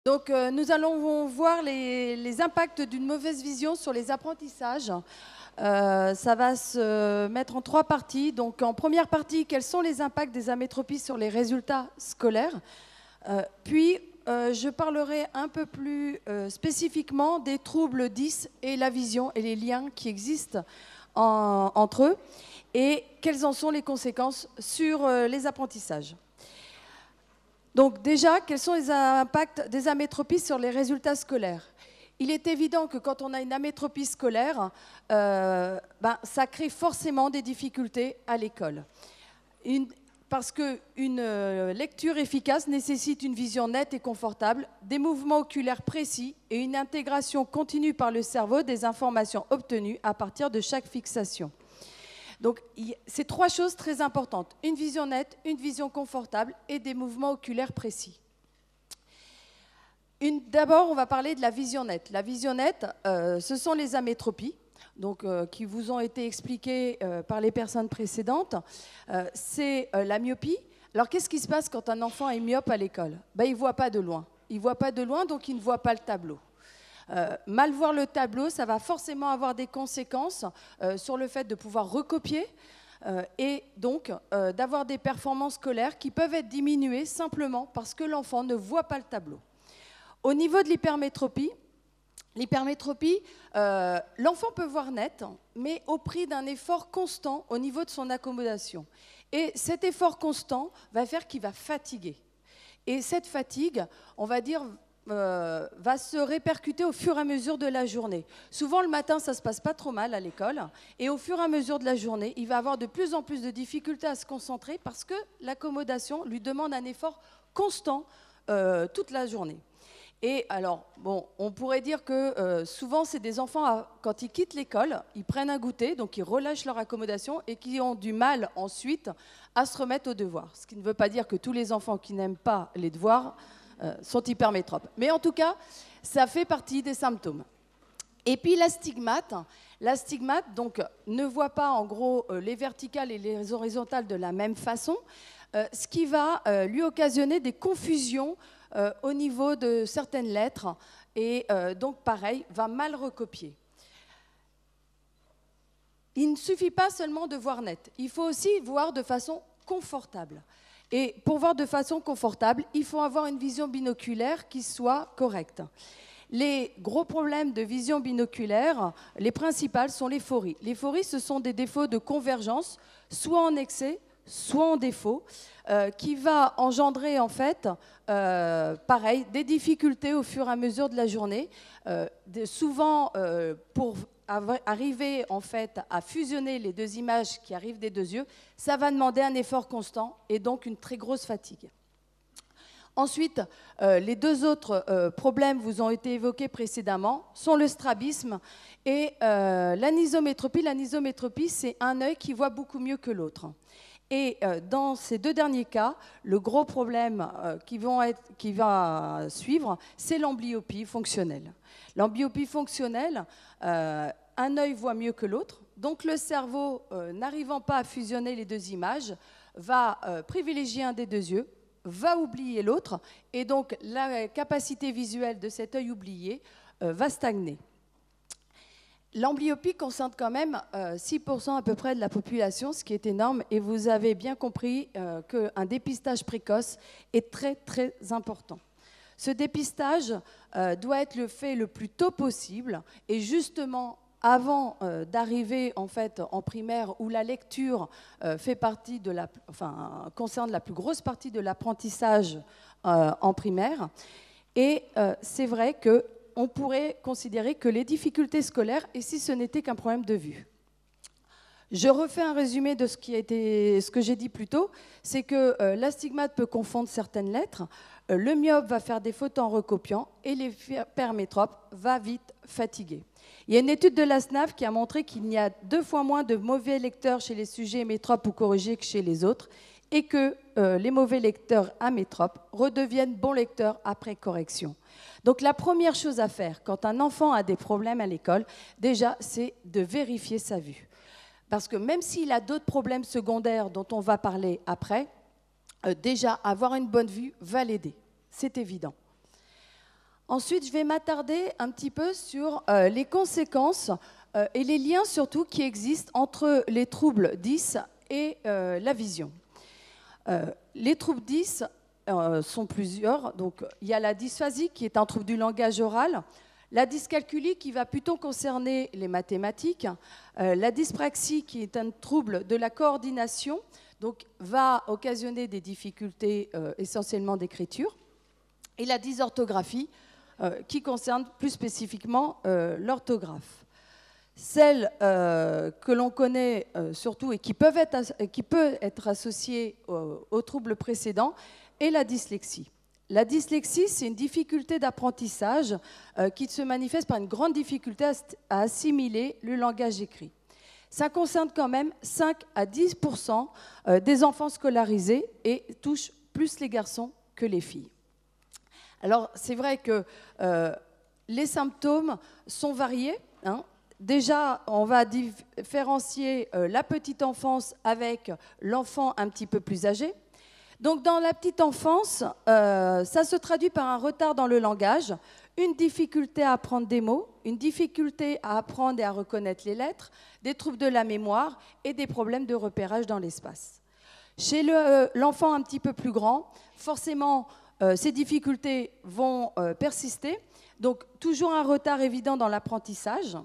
Donc, nous allons voir les impacts d'une mauvaise vision sur les apprentissages. Ça va se mettre en 3 parties. Donc, en première partie, quels sont les impacts des amétropies sur les résultats scolaires? Puis, je parlerai un peu plus spécifiquement des troubles 10 et la vision et les liens qui existent entre eux et quelles en sont les conséquences sur les apprentissages. Donc déjà, quels sont les impacts des amétropies sur les résultats scolaires? Il est évident que quand on a une amétropie scolaire, ça crée forcément des difficultés à l'école. Parce qu'une lecture efficace nécessite une vision nette et confortable, des mouvements oculaires précis et une intégration continue par le cerveau des informations obtenues à partir de chaque fixation. Donc, c'est 3 choses très importantes. Une vision nette, une vision confortable et des mouvements oculaires précis. D'abord, on va parler de la vision nette. La vision nette, ce sont les amétropies, donc, qui vous ont été expliquées par les personnes précédentes. C'est la myopie. Alors, qu'est-ce qui se passe quand un enfant est myope à l'école? Il ne voit pas de loin. Il ne voit pas de loin, donc il ne voit pas le tableau. Mal voir le tableau, ça va forcément avoir des conséquences sur le fait de pouvoir recopier et donc d'avoir des performances scolaires qui peuvent être diminuées simplement parce que l'enfant ne voit pas le tableau. Au niveau de l'hypermétropie, l'enfant peut voir net, mais au prix d'un effort constant au niveau de son accommodation. Et cet effort constant va faire qu'il va fatiguer. Et cette fatigue, on va dire, va se répercuter au fur et à mesure de la journée. Souvent, le matin, ça ne se passe pas trop mal à l'école. Et au fur et à mesure de la journée, il va avoir de plus en plus de difficultés à se concentrer parce que l'accommodation lui demande un effort constant toute la journée. Et alors, bon, on pourrait dire que souvent, c'est des enfants, quand ils quittent l'école, ils prennent un goûter, donc ils relâchent leur accommodation et qui ont du mal ensuite à se remettre aux devoirs. Ce qui ne veut pas dire que tous les enfants qui n'aiment pas les devoirs sont hypermétropes. Mais en tout cas, ça fait partie des symptômes. Et puis l'astigmate, donc, ne voit pas en gros les verticales et les horizontales de la même façon, ce qui va lui occasionner des confusions au niveau de certaines lettres et donc pareil, va mal recopier. Il ne suffit pas seulement de voir net, il faut aussi voir de façon confortable. Et pour voir de façon confortable, il faut avoir une vision binoculaire qui soit correcte. Les gros problèmes de vision binoculaire, les principales sont les phories. Les phories, ce sont des défauts de convergence, soit en excès, soit en défaut, qui va engendrer en fait, pareil, des difficultés au fur et à mesure de la journée. Souvent, pour arriver en fait à fusionner les 2 images qui arrivent des 2 yeux, ça va demander un effort constant et donc une très grosse fatigue. Ensuite, les 2 autres problèmes vous ont été évoqués précédemment sont le strabisme et l'anisométropie. L'anisométropie, c'est un œil qui voit beaucoup mieux que l'autre. Et dans ces 2 derniers cas, le gros problème qui va suivre, c'est l'amblyopie fonctionnelle. L'amblyopie fonctionnelle, un œil voit mieux que l'autre, donc le cerveau, n'arrivant pas à fusionner les 2 images, va privilégier un des 2 yeux, va oublier l'autre, et donc la capacité visuelle de cet œil oublié va stagner. L'amblyopie concerne quand même 6% à peu près de la population, ce qui est énorme, et vous avez bien compris qu'un dépistage précoce est très très important. Ce dépistage doit être fait le plus tôt possible, et justement avant d'arriver en fait en primaire où la lecture fait partie de concerne la plus grosse partie de l'apprentissage en primaire, et c'est vrai que on pourrait considérer que les difficultés scolaires, et si ce n'était qu'un problème de vue. Je refais un résumé de ce que j'ai dit plus tôt, c'est que l'astigmate peut confondre certaines lettres, le myope va faire des fautes en recopiant, et l'hypermétrope va vite fatiguer. Il y a une étude de la SNAF qui a montré qu'il y a 2 fois moins de mauvais lecteurs chez les sujets métropes ou corrigés que chez les autres, et que les mauvais lecteurs amétropes redeviennent bons lecteurs après correction. Donc la première chose à faire quand un enfant a des problèmes à l'école, déjà, c'est de vérifier sa vue. Parce que même s'il a d'autres problèmes secondaires dont on va parler après, déjà, avoir une bonne vue va l'aider. C'est évident. Ensuite, je vais m'attarder un petit peu sur les conséquences et les liens surtout qui existent entre les troubles 10 et la vision. Les troubles 10 sont plusieurs. Donc, il y a la dysphasie qui est un trouble du langage oral, la dyscalculie qui va plutôt concerner les mathématiques, la dyspraxie qui est un trouble de la coordination, donc va occasionner des difficultés essentiellement d'écriture, et la dysorthographie qui concerne plus spécifiquement l'orthographe. Celles que l'on connaît surtout et qui peut être associées aux troubles précédents est la dyslexie. La dyslexie, c'est une difficulté d'apprentissage qui se manifeste par une grande difficulté à assimiler le langage écrit. Ça concerne quand même 5 à 10% des enfants scolarisés et touche plus les garçons que les filles. Alors, c'est vrai que les symptômes sont variés, hein. Déjà, on va différencier la petite enfance avec l'enfant un petit peu plus âgé. Donc, dans la petite enfance, ça se traduit par un retard dans le langage, une difficulté à apprendre des mots, une difficulté à apprendre et à reconnaître les lettres, des troubles de la mémoire et des problèmes de repérage dans l'espace. Chez l'enfant un petit peu plus grand, forcément, ces difficultés vont persister. Donc, toujours un retard évident dans l'apprentissage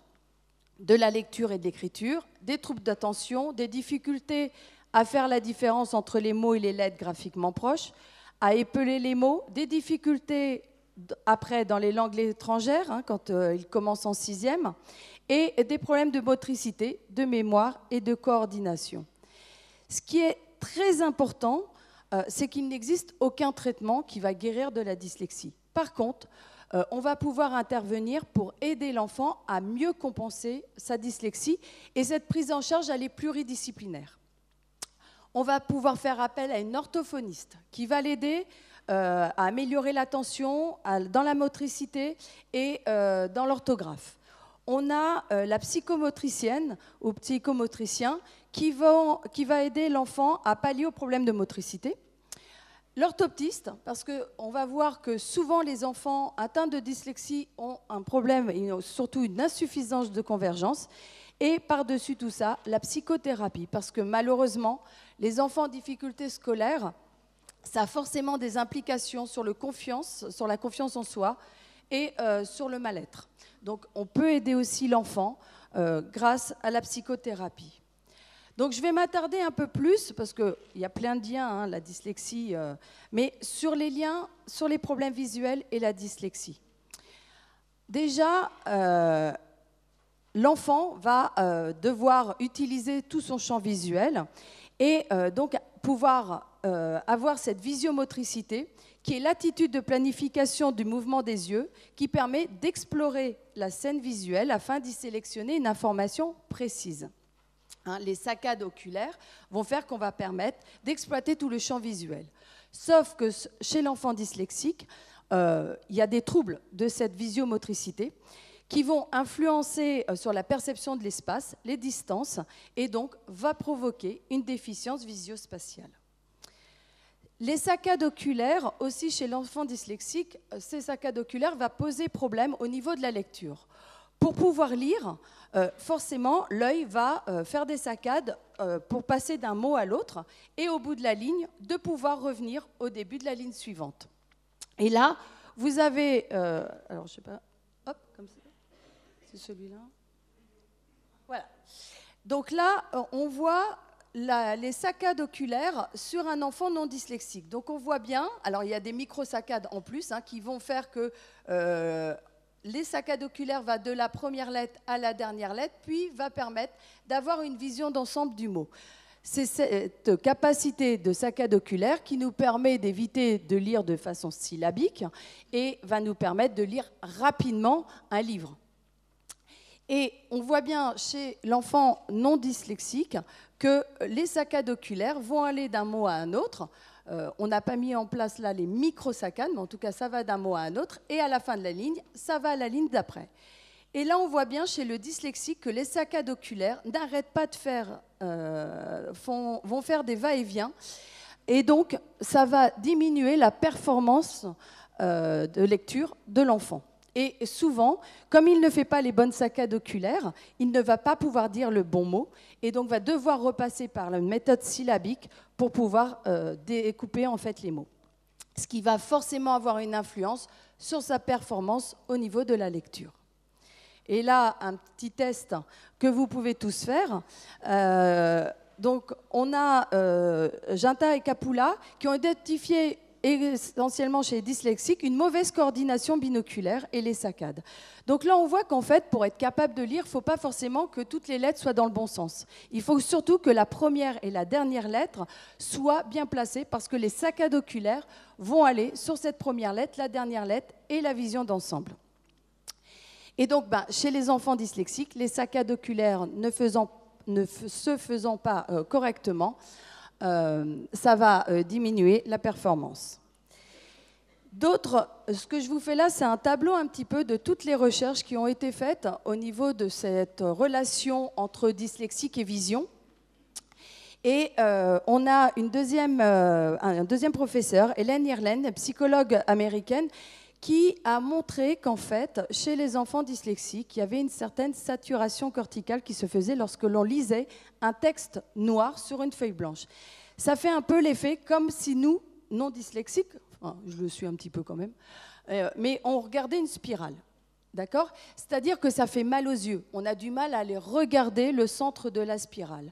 de la lecture et de l'écriture, des troubles d'attention, des difficultés à faire la différence entre les mots et les lettres graphiquement proches, à épeler les mots, des difficultés après dans les langues étrangères, hein, quand ils commencent en 6e, et des problèmes de motricité, de mémoire et de coordination. Ce qui est très important, c'est qu'il n'existe aucun traitement qui va guérir de la dyslexie. Par contre, on va pouvoir intervenir pour aider l'enfant à mieux compenser sa dyslexie, et cette prise en charge, elle est pluridisciplinaire. On va pouvoir faire appel à une orthophoniste qui va l'aider à améliorer l'attention dans la motricité et dans l'orthographe. On a la psychomotricienne ou psychomotricien qui va aider l'enfant à pallier aux problèmes de motricité. L'orthoptiste, parce qu'on va voir que souvent les enfants atteints de dyslexie ont un problème, et surtout une insuffisance de convergence. Et par-dessus tout ça, la psychothérapie, parce que malheureusement, les enfants en difficulté scolaire, ça a forcément des implications sur la confiance en soi et sur le mal-être. Donc on peut aider aussi l'enfant grâce à la psychothérapie. Donc je vais m'attarder un peu plus, parce qu'il y a plein de liens, hein, la dyslexie, mais sur les liens, sur les problèmes visuels et la dyslexie. Déjà, l'enfant va devoir utiliser tout son champ visuel et donc pouvoir avoir cette visiomotricité qui est l'attitude de planification du mouvement des yeux qui permet d'explorer la scène visuelle afin d'y sélectionner une information précise. Hein, les saccades oculaires vont faire qu'on va permettre d'exploiter tout le champ visuel. Sauf que chez l'enfant dyslexique, il y a des troubles de cette visiomotricité qui vont influencer sur la perception de l'espace, les distances, et donc va provoquer une déficience visio-spatiale. Les saccades oculaires, aussi chez l'enfant dyslexique, ces saccades oculaires vont poser problème au niveau de la lecture. Pour pouvoir lire, forcément, l'œil va faire des saccades pour passer d'un mot à l'autre, et au bout de la ligne, de pouvoir revenir au début de la ligne suivante. Et là, vous avez, alors je sais pas, hop, comme ça. C'est celui-là. Voilà. Donc là, on voit les saccades oculaires sur un enfant non dyslexique. Donc on voit bien, alors il y a des micro-saccades en plus hein, qui vont faire que les saccades oculaires vont de la première lettre à la dernière lettre, puis va permettre d'avoir une vision d'ensemble du mot. C'est cette capacité de saccade oculaire qui nous permet d'éviter de lire de façon syllabique et va nous permettre de lire rapidement un livre. Et on voit bien chez l'enfant non dyslexique que les saccades oculaires vont aller d'un mot à un autre. On n'a pas mis en place là les micro-saccades, mais en tout cas ça va d'un mot à un autre. Et à la fin de la ligne, ça va à la ligne d'après. Et là on voit bien chez le dyslexique que les saccades oculaires n'arrêtent pas de faire, vont faire des va-et-vient. Et donc ça va diminuer la performance de lecture de l'enfant. Et souvent, comme il ne fait pas les bonnes saccades oculaires, il ne va pas pouvoir dire le bon mot et donc va devoir repasser par la méthode syllabique pour pouvoir découper en fait les mots. Ce qui va forcément avoir une influence sur sa performance au niveau de la lecture. Et là, un petit test que vous pouvez tous faire. Donc, on a Ginta et Capula qui ont identifié essentiellement chez les dyslexiques, une mauvaise coordination binoculaire et les saccades. Donc là, on voit qu'en fait, pour être capable de lire, il ne faut pas forcément que toutes les lettres soient dans le bon sens. Il faut surtout que la première et la dernière lettre soient bien placées parce que les saccades oculaires vont aller sur cette première lettre, la dernière lettre et la vision d'ensemble. Et donc, chez les enfants dyslexiques, les saccades oculaires ne se faisant pas correctement, ça va diminuer la performance. Ce que je vous fais là, c'est un tableau un petit peu de toutes les recherches qui ont été faites au niveau de cette relation entre dyslexique et vision. Et on a un deuxième professeur, Hélène Irlen, psychologue américaine, qui a montré qu'en fait, chez les enfants dyslexiques, il y avait une certaine saturation corticale qui se faisait lorsque l'on lisait un texte noir sur une feuille blanche. Ça fait un peu l'effet comme si nous, non dyslexiques, enfin, je le suis un petit peu quand même, mais on regardait une spirale, d'accord ? C'est-à-dire que ça fait mal aux yeux. On a du mal à aller regarder le centre de la spirale.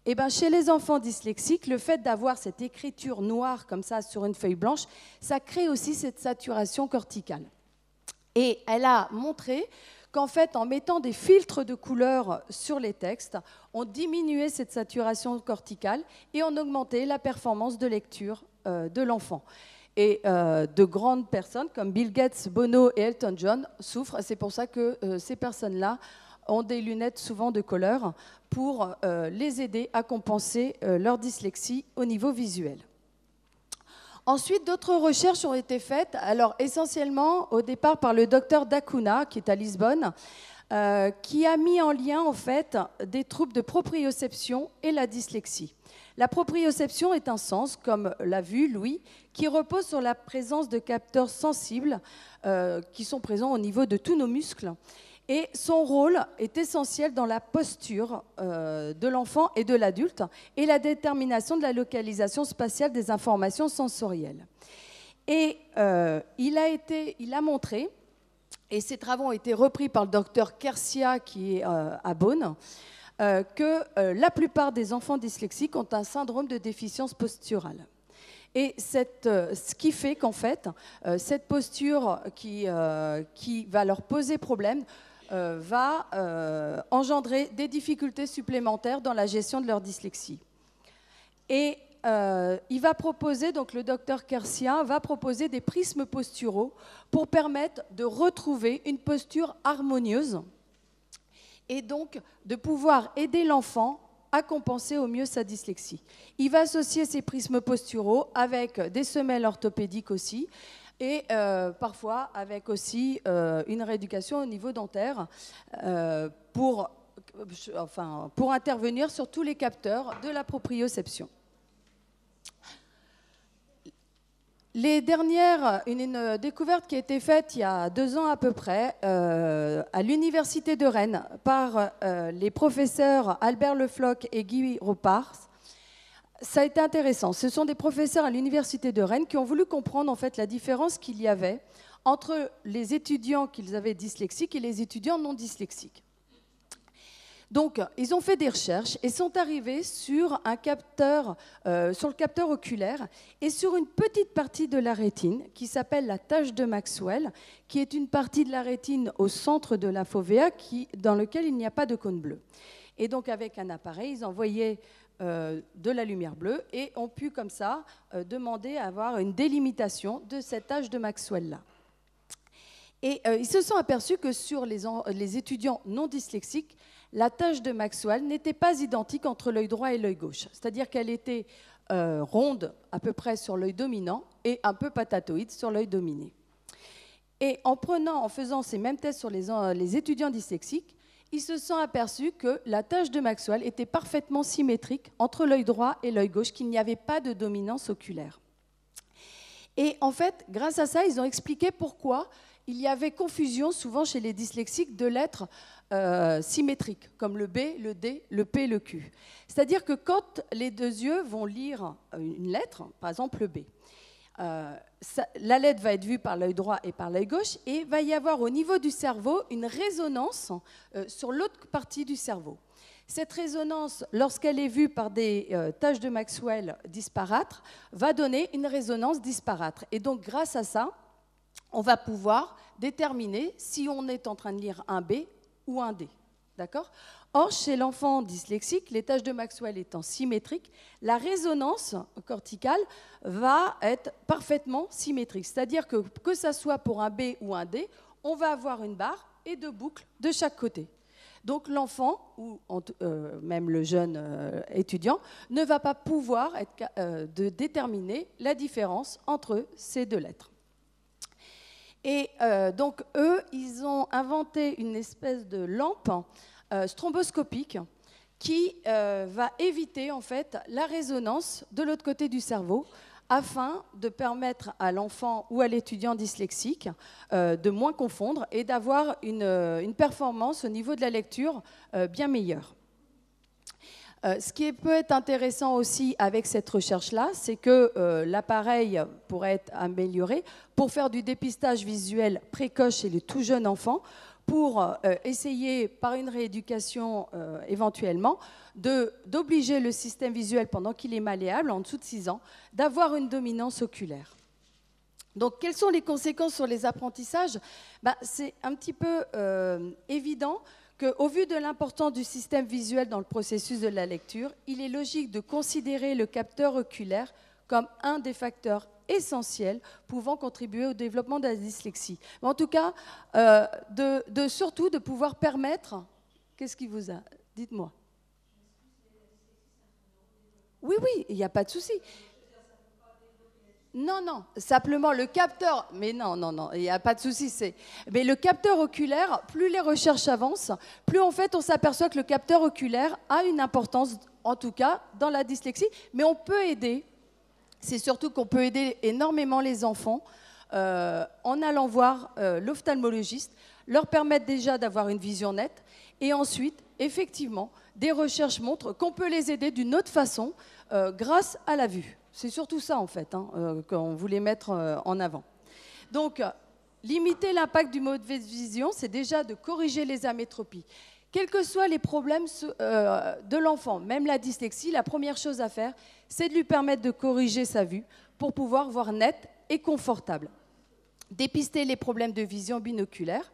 Et bien, chez les enfants dyslexiques, le fait d'avoir cette écriture noire comme ça sur une feuille blanche, ça crée aussi cette saturation corticale. Et elle a montré qu'en fait, en mettant des filtres de couleurs sur les textes, on diminuait cette saturation corticale et on augmentait la performance de lecture de l'enfant. Et de grandes personnes comme Bill Gates, Bono et Elton John souffrent. C'est pour ça que ces personnes-là ont des lunettes souvent de couleur pour les aider à compenser leur dyslexie au niveau visuel. Ensuite, d'autres recherches ont été faites, alors essentiellement au départ par le docteur D'Acunha, qui est à Lisbonne, qui a mis en lien en fait des troubles de proprioception et la dyslexie. La proprioception est un sens, comme l'a vu Louis, qui repose sur la présence de capteurs sensibles qui sont présents au niveau de tous nos muscles. Et son rôle est essentiel dans la posture de l'enfant et de l'adulte et la détermination de la localisation spatiale des informations sensorielles. Et il a montré, et ces travaux ont été repris par le docteur Kersia qui est à Bonn, que la plupart des enfants dyslexiques ont un syndrome de déficience posturale. Et ce qui fait qu'en fait, cette posture qui va leur poser problème va engendrer des difficultés supplémentaires dans la gestion de leur dyslexie. Et il va proposer, donc le docteur Kersia va proposer des prismes posturaux pour permettre de retrouver une posture harmonieuse et donc de pouvoir aider l'enfant à compenser au mieux sa dyslexie. Il va associer ces prismes posturaux avec des semelles orthopédiques aussi, et parfois avec aussi une rééducation au niveau dentaire pour intervenir sur tous les capteurs de la proprioception. Une découverte qui a été faite il y a 2 ans à peu près à l'Université de Rennes par les professeurs Albert Lefloc et Guy Ropars. Ça a été intéressant. Ce sont des professeurs à l'Université de Rennes qui ont voulu comprendre en fait la différence qu'il y avait entre les étudiants qu'ils avaient dyslexiques et les étudiants non dyslexiques. Donc, ils ont fait des recherches et sont arrivés sur un capteur, sur le capteur oculaire et sur une petite partie de la rétine qui s'appelle la tache de Maxwell, qui est une partie de la rétine au centre de la fovea dans lequel il n'y a pas de cône bleu. Et donc, avec un appareil, ils envoyaient de la lumière bleue et ont pu, comme ça, demander à avoir une délimitation de cette tache de Maxwell-là. Et ils se sont aperçus que sur les étudiants non dyslexiques, la tache de Maxwell n'était pas identique entre l'œil droit et l'œil gauche. C'est-à-dire qu'elle était ronde à peu près sur l'œil dominant et un peu patatoïde sur l'œil dominé. Et en faisant ces mêmes tests sur les étudiants dyslexiques, ils se sont aperçus que la tache de Maxwell était parfaitement symétrique entre l'œil droit et l'œil gauche, qu'il n'y avait pas de dominance oculaire. Et en fait, grâce à ça, ils ont expliqué pourquoi il y avait confusion souvent chez les dyslexiques de lettres symétriques, comme le B, le D, le P, le Q. C'est-à-dire que quand les deux yeux vont lire une lettre, par exemple le B, la lettre va être vue par l'œil droit et par l'œil gauche, et il va y avoir au niveau du cerveau une résonance sur l'autre partie du cerveau. Cette résonance, lorsqu'elle est vue par des tâches de Maxwell disparates, va donner une résonance disparate. Et donc, grâce à ça, on va pouvoir déterminer si on est en train de lire un B ou un D. D'accord ? Or, chez l'enfant dyslexique, les tâches de Maxwell étant symétriques, la résonance corticale va être parfaitement symétrique. C'est-à-dire que ça soit pour un B ou un D, on va avoir une barre et deux boucles de chaque côté. Donc l'enfant, ou même le jeune étudiant, ne va pas pouvoir de déterminer la différence entre ces deux lettres. Et donc eux, ils ont inventé une espèce de lampe stromboscopique qui va éviter en fait la résonance de l'autre côté du cerveau, afin de permettre à l'enfant ou à l'étudiant dyslexique de moins confondre et d'avoir une performance au niveau de la lecture bien meilleure. Ce qui peut être intéressant aussi avec cette recherche-là, c'est que l'appareil pourrait être amélioré pour faire du dépistage visuel précoce chez les tout jeunes enfants, pour essayer, par une rééducation éventuellement, d'obliger le système visuel, pendant qu'il est malléable, en dessous de 6 ans, d'avoir une dominance oculaire. Donc, quelles sont les conséquences sur les apprentissages ? C'est un petit peu évident qu'au vu de l'importance du système visuel dans le processus de la lecture, il est logique de considérer le capteur oculaire comme un des facteurs essentiels pouvant contribuer au développement de la dyslexie. Mais en tout cas, surtout de pouvoir permettre... Qu'est-ce qui vous a... Dites-moi. Oui, il n'y a pas de souci. Non, simplement le capteur... Mais non, il n'y a pas de souci. Mais le capteur oculaire, plus les recherches avancent, plus en fait on s'aperçoit que le capteur oculaire a une importance, en tout cas, dans la dyslexie. Mais on peut aider... C'est surtout qu'on peut aider énormément les enfants en allant voir l'ophtalmologiste, leur permettre déjà d'avoir une vision nette, et ensuite, effectivement, des recherches montrent qu'on peut les aider d'une autre façon grâce à la vue. C'est surtout ça, en fait, qu'on voulait mettre en avant. Donc, limiter l'impact du mauvaise vision, c'est déjà de corriger les amétropies. Quels que soient les problèmes de l'enfant, même la dyslexie, la première chose à faire, c'est de lui permettre de corriger sa vue pour pouvoir voir net et confortable. Dépister les problèmes de vision binoculaire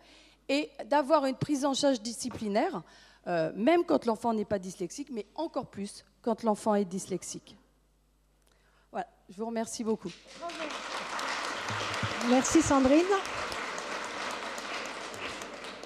et d'avoir une prise en charge disciplinaire, même quand l'enfant n'est pas dyslexique, mais encore plus quand l'enfant est dyslexique. Voilà, je vous remercie beaucoup. Merci Sandrine.